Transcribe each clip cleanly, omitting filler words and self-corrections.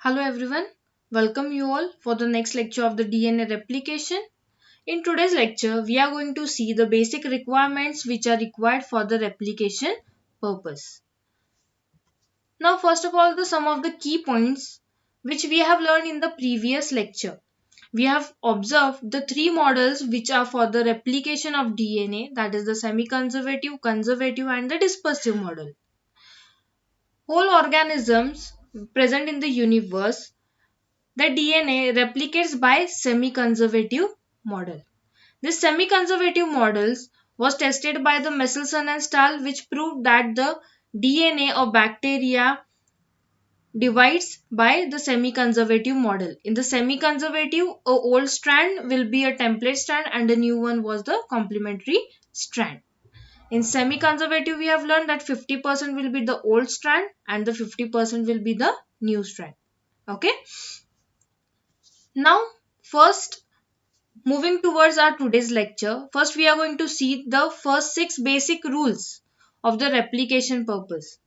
Hello everyone, welcome you all for the next lecture of the DNA replication. In today's lecture, we are going to see the basic requirements which are required for the replication purpose. Now first of all, some of the key points which we have learned in the previous lecture. We have observed the three models which are for the replication of DNA, that is the semi-conservative, conservative and the dispersive model. Whole organisms present in the universe, the DNA replicates by semi-conservative model. This semi-conservative models was tested by the Michelson and Stahl, which proved that the DNA of bacteria divides by the semi-conservative model. In the semi-conservative, a old strand will be a template strand and a new one was the complementary strand. In semi-conservative, we have learned that 50% will be the old strand and the 50% will be the new strand. Okay. Now, first, moving towards our today's lecture, first we are going to see the first 6 basic rules of the replication purpose.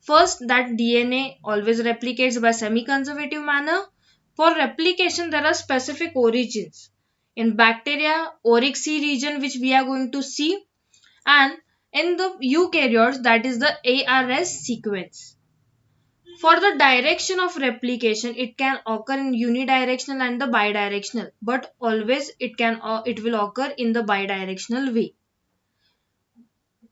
First, that DNA always replicates by semi-conservative manner. For replication, there are specific origins. In bacteria, auric C region, which we are going to see, and in the eukaryotes, that is the ARS sequence. For the direction of replication, it can occur in unidirectional and the bidirectional, but always it will occur in the bidirectional way.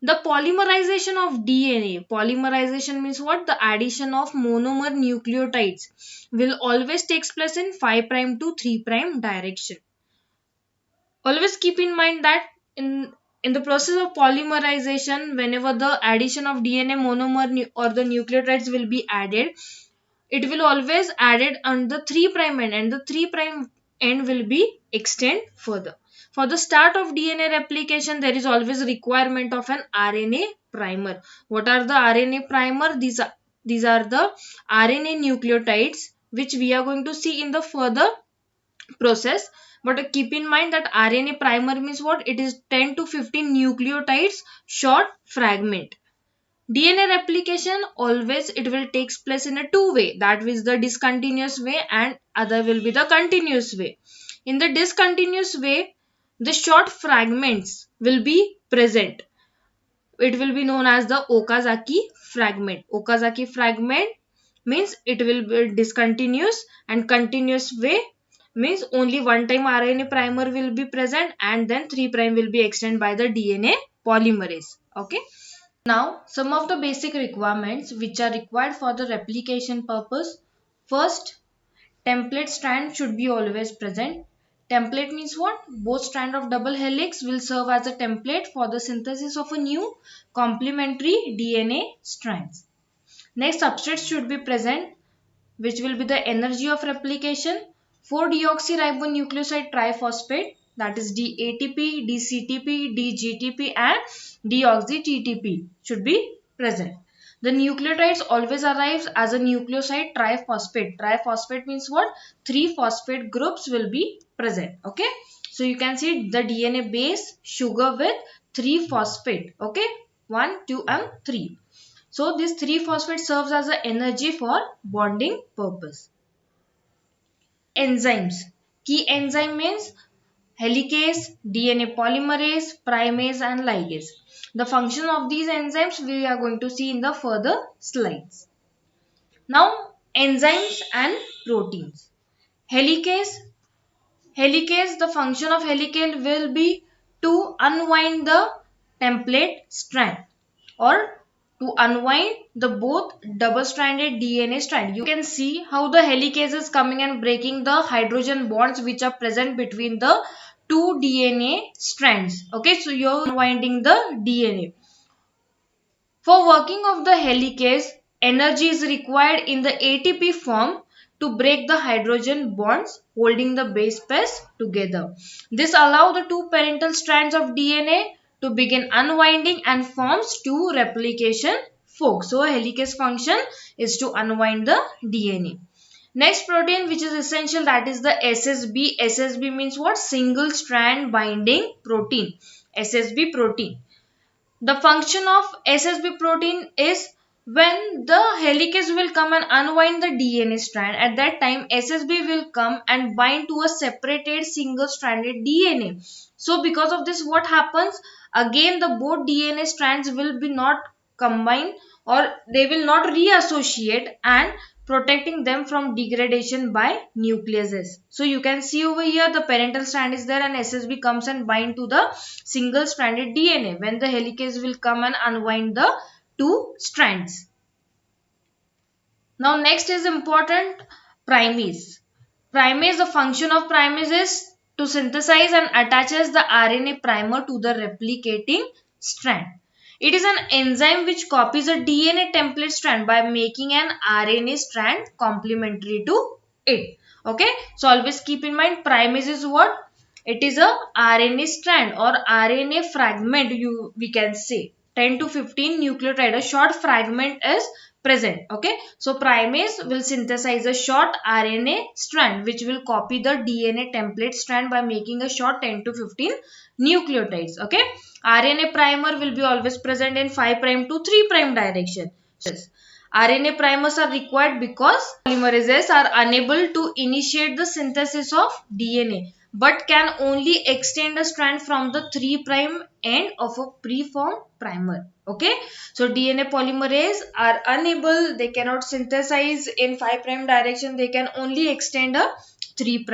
The polymerization of DNA. Polymerization means what? The addition of monomer nucleotides will always takes place in 5' to 3' direction. Always keep in mind that in the process of polymerization, whenever the addition of DNA monomer or the nucleotides will be added, it will always added on the 3' end and the 3' end will be extend further. For the start of DNA replication, there is always requirement of an RNA primer. What are the RNA primer? These are the RNA nucleotides which we are going to see in the further process. But keep in mind that RNA primer means what? It is 10 to 15 nucleotides short fragment. DNA replication always it will takes place in a two-way, that is the discontinuous way and other will be the continuous way. In the discontinuous way, the short fragments will be present. It will be known as the Okazaki fragment. Okazaki fragment means it will be discontinuous, and continuous way means only one time RNA primer will be present and then 3' will be extended by the DNA polymerase. Okay. Now, some of the basic requirements which are required for the replication purpose. First, template strand should be always present. Template means what? Both strand of double helix will serve as a template for the synthesis of a new complementary DNA strands. Next, substrate should be present, which will be the energy of replication. 4-deoxyribonucleoside triphosphate, that is DATP, DCTP, DGTP and deoxy-TTP should be present. The nucleotides always arrives as a nucleoside triphosphate. Triphosphate means what? 3 phosphate groups will be present. Okay. So you can see the DNA base sugar with 3 phosphate. Okay. 1, 2 and 3. So this 3 phosphate serves as an energy for bonding purpose. Enzymes. Key enzyme means helicase, DNA polymerase, primase and ligase. The function of these enzymes we are going to see in the further slides. Now, enzymes and proteins. Helicase. Helicase, the function of helicase will be to unwind the template strand or to unwind the both double-stranded DNA strand. You can see how the helicase is coming and breaking the hydrogen bonds which are present between the two DNA strands. Okay, so you're unwinding the DNA. For working of the helicase, energy is required in the ATP form to break the hydrogen bonds holding the base pairs together. This allows the two parental strands of DNA to begin unwinding and forms two replication forks. So, a helicase function is to unwind the DNA. Next protein which is essential, that is the SSB. SSB means what? Single strand binding protein. SSB protein. The function of SSB protein is When the helicase will come and unwind the DNA strand, at that time SSB will come and bind to a separated single stranded DNA. So because of this, what happens? Again, the both DNA strands will be not combined, or they will not reassociate, and protecting them from degradation by nucleases. So you can see over here the parental strand is there and SSB comes and bind to the single stranded DNA. When the helicase will come and unwind the two strands. Now next is important, primase. Primase, the function of primase is to synthesize and attaches the RNA primer to the replicating strand. It is an enzyme which copies a DNA template strand by making an RNA strand complementary to it. Okay, so always keep in mind primase is what? It is a RNA strand or RNA fragment, we can say. 10 to 15 nucleotide, a short fragment is present. Okay, so primase will synthesize a short RNA strand which will copy the DNA template strand by making a short 10 to 15 nucleotides. Okay, RNA primer will be always present in 5' to 3' direction. RNA primers are required because polymerases are unable to initiate the synthesis of DNA but can only extend a strand from the 3' end of a preformed primer. Okay, so DNA polymerase are unable, they cannot synthesize in 5' direction, they can only extend a 3'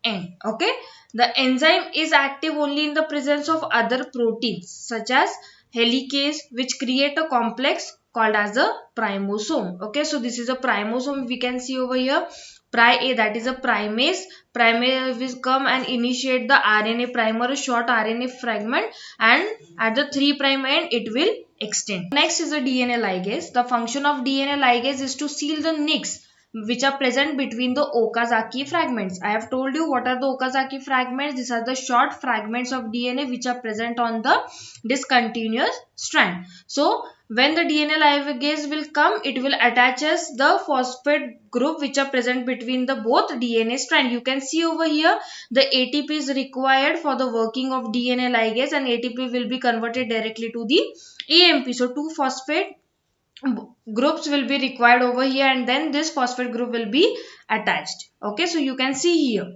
end. Okay, the enzyme is active only in the presence of other proteins such as helicase, which create a complex called as a primosome. Okay, so this is a primosome we can see over here. Pri A, that is a primase. Primase will come and initiate the RNA primer, a short RNA fragment, and at the 3' end it will extend. Next is the DNA ligase. The function of DNA ligase is to seal the nicks which are present between the Okazaki fragments. I have told you what are the Okazaki fragments. These are the short fragments of DNA which are present on the discontinuous strand. So when the DNA ligase will come, it will attaches the phosphate group which are present between the both DNA strand. You can see over here the ATP is required for the working of DNA ligase, and ATP will be converted directly to the AMP. So two phosphate groups will be required over here, and then this phosphate group will be attached. Okay, so you can see here.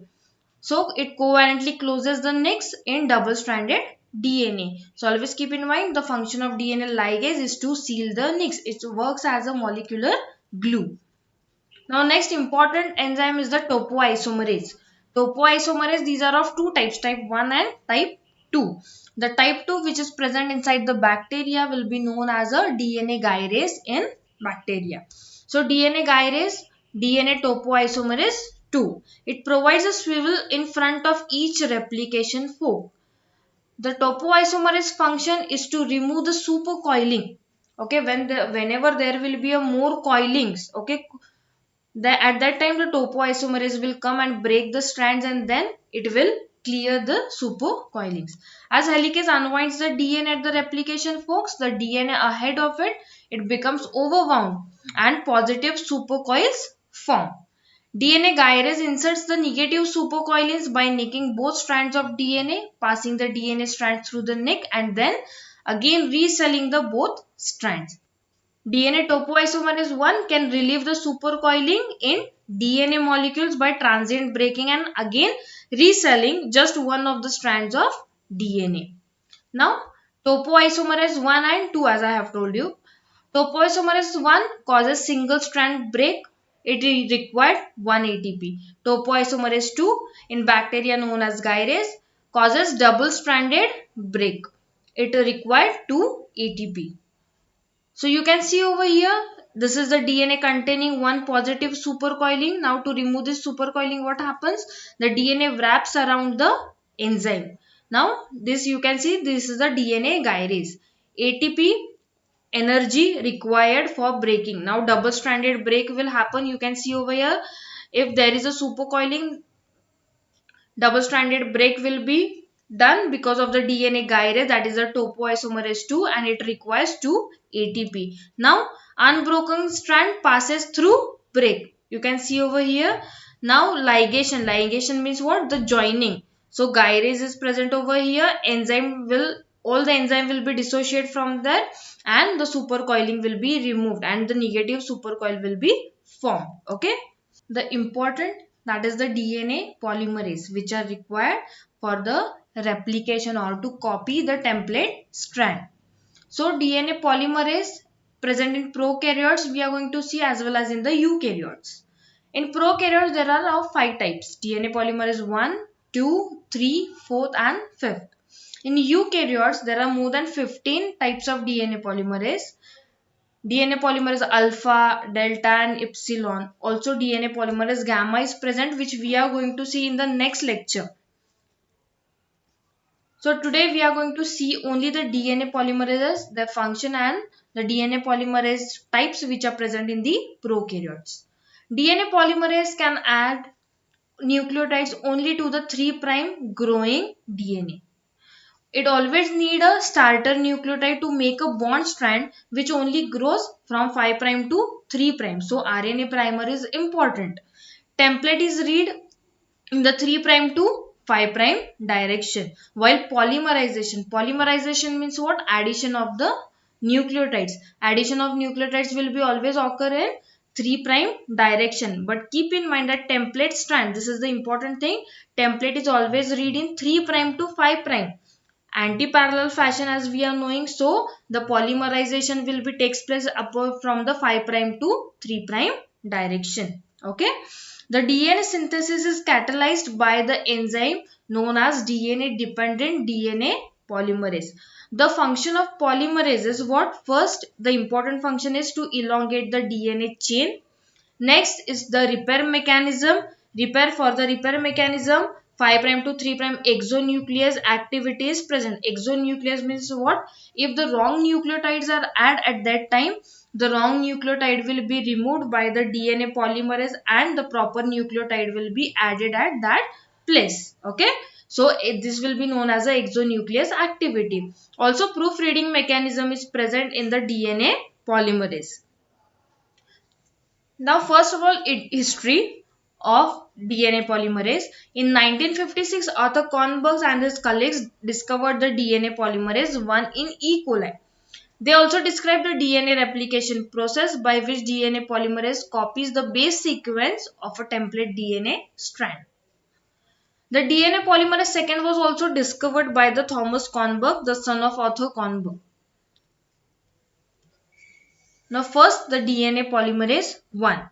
So it covalently closes the nicks in double stranded DNA. So always keep in mind the function of DNA ligase is to seal the nicks. It works as a molecular glue. Now next important enzyme is the topoisomerase. Topoisomerase, these are of two types, type 1 and type 2. The type 2 which is present inside the bacteria will be known as a DNA gyrase in bacteria. So DNA gyrase, DNA topoisomerase 2. It provides a swivel in front of each replication fork. The topoisomerase function is to remove the supercoiling. Okay, whenever there will be a more coilings, okay, at that time the topoisomerase will come and break the strands, and then it will clear the supercoilings. As helicase unwinds the DNA at the replication forks, the DNA ahead of it, it becomes overwound and positive supercoils form. DNA gyrase inserts the negative supercoilings by nicking both strands of DNA, passing the DNA strands through the nick, and then again reselling the both strands. DNA topoisomerase 1 can relieve the supercoiling in DNA molecules by transient breaking and again reselling just one of the strands of DNA. Now, topoisomerase 1 and 2, as I have told you. Topoisomerase 1 causes single strand break. It is required 1 ATP. Topoisomerase 2 in bacteria known as gyrase causes double stranded break. It required 2 ATP. So you can see over here, this is the DNA containing one positive supercoiling. Now to remove this supercoiling, what happens? The DNA wraps around the enzyme. Now this you can see, this is the DNA gyrase. ATP energy required for breaking. Now double stranded break will happen. You can see over here, if there is a supercoiling, double stranded break will be done because of the DNA gyrase, that is the topoisomerase 2, and it requires 2 ATP. Now unbroken strand passes through break. You can see over here. Now ligation means what? The joining. So gyrase is present over here. Enzyme will all the enzyme will be dissociated from there, and the supercoiling will be removed and the negative supercoil will be formed. Okay. The important, that is the DNA polymerase, which are required for the replication or to copy the template strand. So DNA polymerase present in prokaryotes we are going to see, as well as in the eukaryotes. In prokaryotes there are of 5 types: DNA polymerase 1, 2, 3, 4 and 5th. In eukaryotes there are more than 15 types of DNA polymerase. DNA polymerase alpha, delta and epsilon. Also DNA polymerase gamma is present, which we are going to see in the next lecture. So today we are going to see only the DNA polymerases, their function and the DNA polymerase types which are present in the prokaryotes. DNA polymerase can add nucleotides only to the 3' growing DNA. It always need a starter nucleotide to make a bond strand which only grows from 5' to 3'. So RNA primer is important. Template is read in the 3' to 5' direction. While polymerization means what? Addition of the nucleotides. Addition of nucleotides will be always occur in 3' direction. But keep in mind that template strand, this is the important thing, template is always read in 3' to 5'. Anti-parallel fashion as we are knowing, so the polymerization will be takes place upward from the 5' to 3' direction. Okay. The DNA synthesis is catalyzed by the enzyme known as DNA dependent DNA polymerase. The function of polymerase is what? First, the important function is to elongate the DNA chain. Next is the repair mechanism. For the repair mechanism, 5' to 3' exonuclease activity is present. Exonuclease means what? If the wrong nucleotides are added at that time, the wrong nucleotide will be removed by the DNA polymerase and the proper nucleotide will be added at that place. Okay. So this will be known as a exonuclease activity. Also proofreading mechanism is present in the DNA polymerase. Now, first of all, history of DNA polymerase. In 1956, Arthur Kornberg and his colleagues discovered the DNA polymerase 1 in E. coli. They also described the DNA replication process by which DNA polymerase copies the base sequence of a template DNA strand. The DNA polymerase second was also discovered by the Thomas Kornberg, the son of Arthur Kornberg. Now, first the DNA polymerase 1.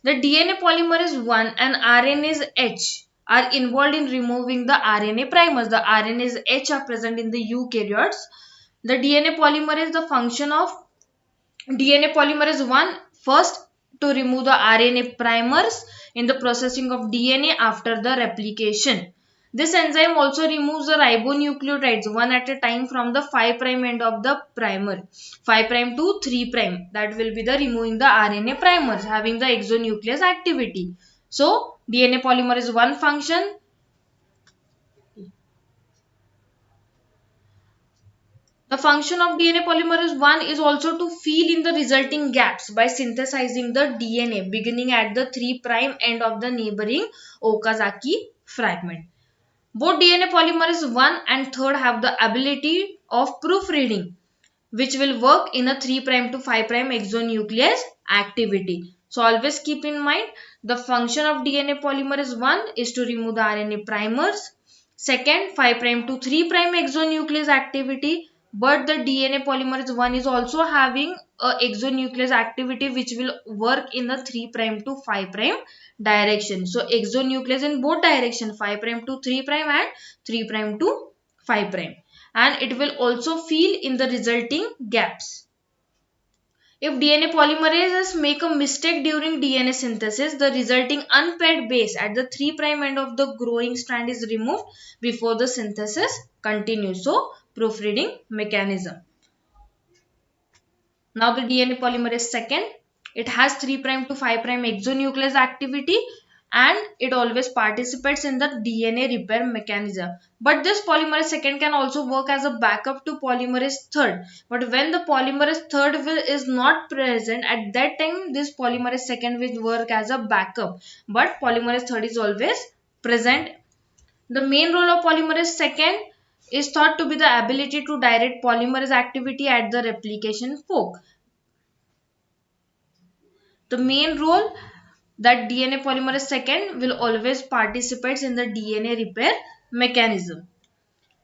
The DNA polymerase 1 and RNase H are involved in removing the RNA primers. The RNase H are present in the eukaryotes. The DNA polymerase, the function of DNA polymerase 1, first to remove the RNA primers in the processing of DNA after the replication. This enzyme also removes the ribonucleotides one at a time from the 5' end of the primer, 5' to 3'. That will be the removing the RNA primers having the exonuclease activity. So DNA polymerase 1 function. The function of DNA polymerase 1 is also to fill in the resulting gaps by synthesizing the DNA beginning at the 3' end of the neighboring Okazaki fragment. Both DNA polymerase 1 and 3 have the ability of proofreading, which will work in a 3' to 5' exonuclease activity. So always keep in mind the function of DNA polymerase 1 is to remove the RNA primers. Second, 5' to 3' exonuclease activity. But the DNA polymerase 1 is also having a exonuclease activity which will work in the 3' to 5' direction. So exonuclease in both direction, 5' to 3' and 3' to 5'. And it will also fill in the resulting gaps. If DNA polymerases make a mistake during DNA synthesis, the resulting unpaired base at the 3' end of the growing strand is removed before the synthesis continues. So, proofreading mechanism. Now the DNA polymerase second, it has 3' to 5' exonuclease activity and it always participates in the DNA repair mechanism. But this polymerase second can also work as a backup to polymerase third. But when the polymerase third is not present, at that time this polymerase second will work as a backup. But polymerase third is always present. The main role of polymerase second is thought to be the ability to direct polymerase activity at the replication fork. The main role that DNA polymerase second will always participate in the DNA repair mechanism.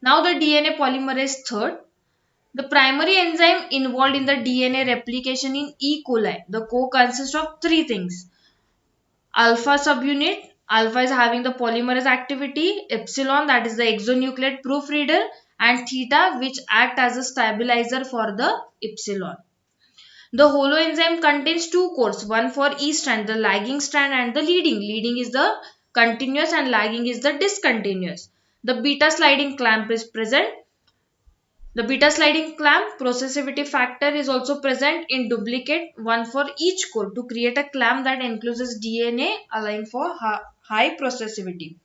Now the DNA polymerase third, the primary enzyme involved in the DNA replication in E. coli. The consists of three things. Alpha subunit, alpha is having the polymerase activity, epsilon that is the exonucleate proofreader, and theta which act as a stabilizer for the epsilon. The holoenzyme contains two cores, one for each strand, the lagging strand and the leading. Leading is the continuous and lagging is the discontinuous. The beta sliding clamp is present. The beta sliding clamp processivity factor is also present in duplicate, one for each core to create a clamp that encloses DNA aligned for high processivity.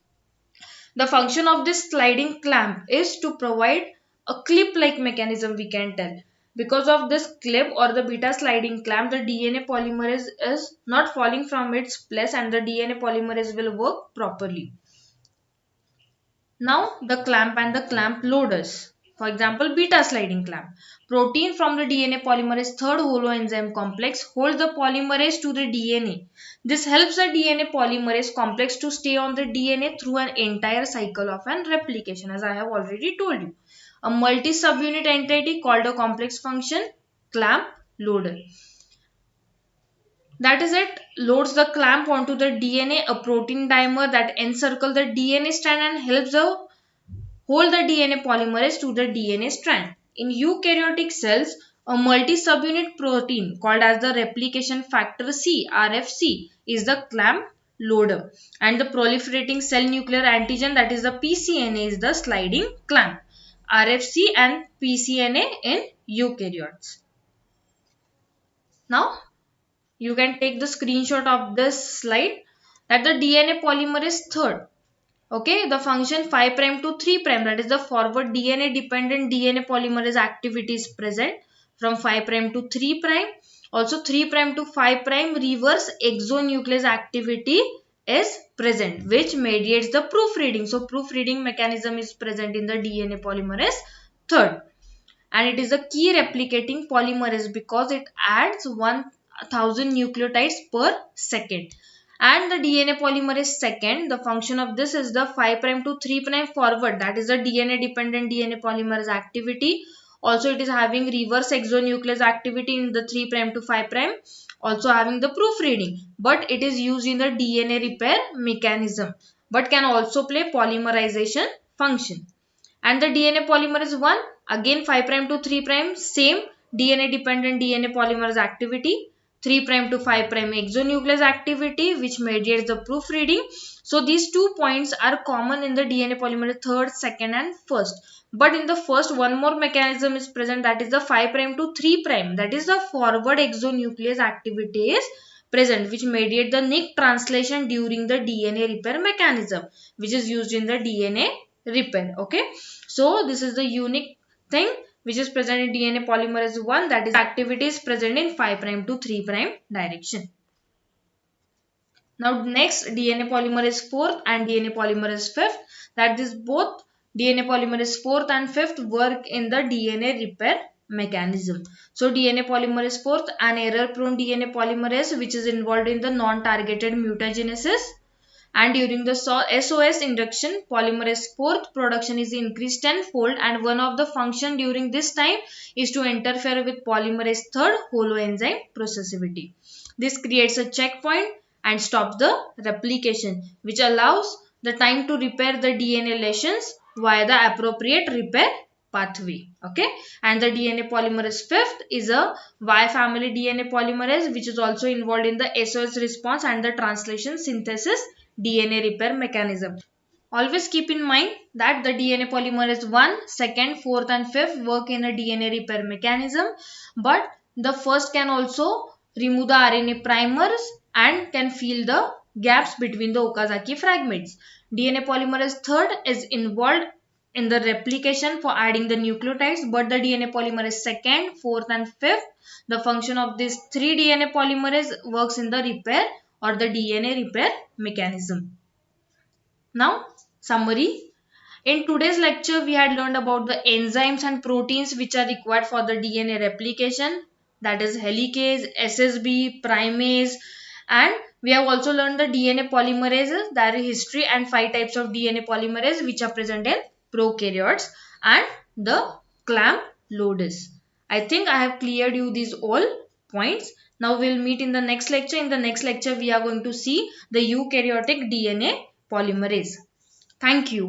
The function of this sliding clamp is to provide a clip-like mechanism, we can tell. Because of this clip or the beta sliding clamp, the DNA polymerase is not falling from its place and the DNA polymerase will work properly. Now the clamp and the clamp loaders. For example, beta sliding clamp. Protein from the DNA polymerase third holoenzyme complex holds the polymerase to the DNA. This helps the DNA polymerase complex to stay on the DNA through an entire cycle of an replication, as I have already told you. A multi-subunit entity called a complex function clamp loader. That is, it loads the clamp onto the DNA, a protein dimer that encircles the DNA strand and helps the hold the DNA polymerase to the DNA strand. In eukaryotic cells, a multi-subunit protein called as the replication factor C, RFC, is the clamp loader, and the proliferating cell nuclear antigen, that is the PCNA, is the sliding clamp. RFC and PCNA in eukaryotes. Now you can take the screenshot of this slide, that the DNA polymerase third. Okay, the function 5 prime to 3 prime, that is the forward DNA dependent DNA polymerase activity is present from 5 prime to 3 prime. Also 3 prime to 5 prime reverse exonuclease activity is present, which mediates the proofreading. So proofreading mechanism is present in the DNA polymerase third. And it is a key replicating polymerase because it adds 1000 nucleotides per second. And the DNA polymerase second, the function of this is the 5 prime to 3 prime forward, that is the DNA dependent DNA polymerase activity. Also it is having reverse exonuclease activity in the 3 prime to 5 prime, also having the proofreading, but it is used in the DNA repair mechanism, but can also play polymerization function. And the DNA polymerase 1, again 5 prime to 3 prime, same DNA dependent DNA polymerase activity, 3 prime to 5 prime exonuclease activity which mediates the proofreading. So these 2 points are common in the DNA polymerase third, second and first. But in the first, one more mechanism is present, that is the 5 prime to 3 prime, that is the forward exonuclease activity is present, which mediate the nick translation during the DNA repair mechanism, which is used in the DNA repair. Okay, so this is the unique thing which is present in DNA polymerase 1, that is activity is present in 5 prime to 3 prime direction. Now next, DNA polymerase 4th and DNA polymerase 5th, that is both DNA polymerase 4th and 5th work in the DNA repair mechanism. So DNA polymerase 4th, an error prone DNA polymerase which is involved in the non-targeted mutagenesis, and during the SOS induction, polymerase 4th production is increased tenfold, and one of the function during this time is to interfere with polymerase 3rd holoenzyme processivity. This creates a checkpoint and stops the replication, which allows the time to repair the DNA lesions via the appropriate repair pathway. Okay, and the DNA polymerase 5th is a Y family DNA polymerase which is also involved in the SOS response and the translation synthesis DNA repair mechanism. Always keep in mind that the DNA polymerase 1, 2nd, 4th and 5th work in a DNA repair mechanism, but the first can also remove the RNA primers and can fill the gaps between the Okazaki fragments. DNA polymerase 3rd is involved in the replication for adding the nucleotides, but the DNA polymerase 2nd, 4th and 5th, the function of these 3 DNA polymerase works in the repair or the DNA repair mechanism. Now, summary. In today's lecture, we had learned about the enzymes and proteins which are required for the DNA replication, that is helicase, SSB, primase, and we have also learned the DNA polymerases, that is history, and 5 types of DNA polymerase which are present in prokaryotes, and the clamp loadis. I think I have cleared you these all points. Now we'll meet in the next lecture. In the next lecture, we are going to see the eukaryotic DNA polymerase. Thank you.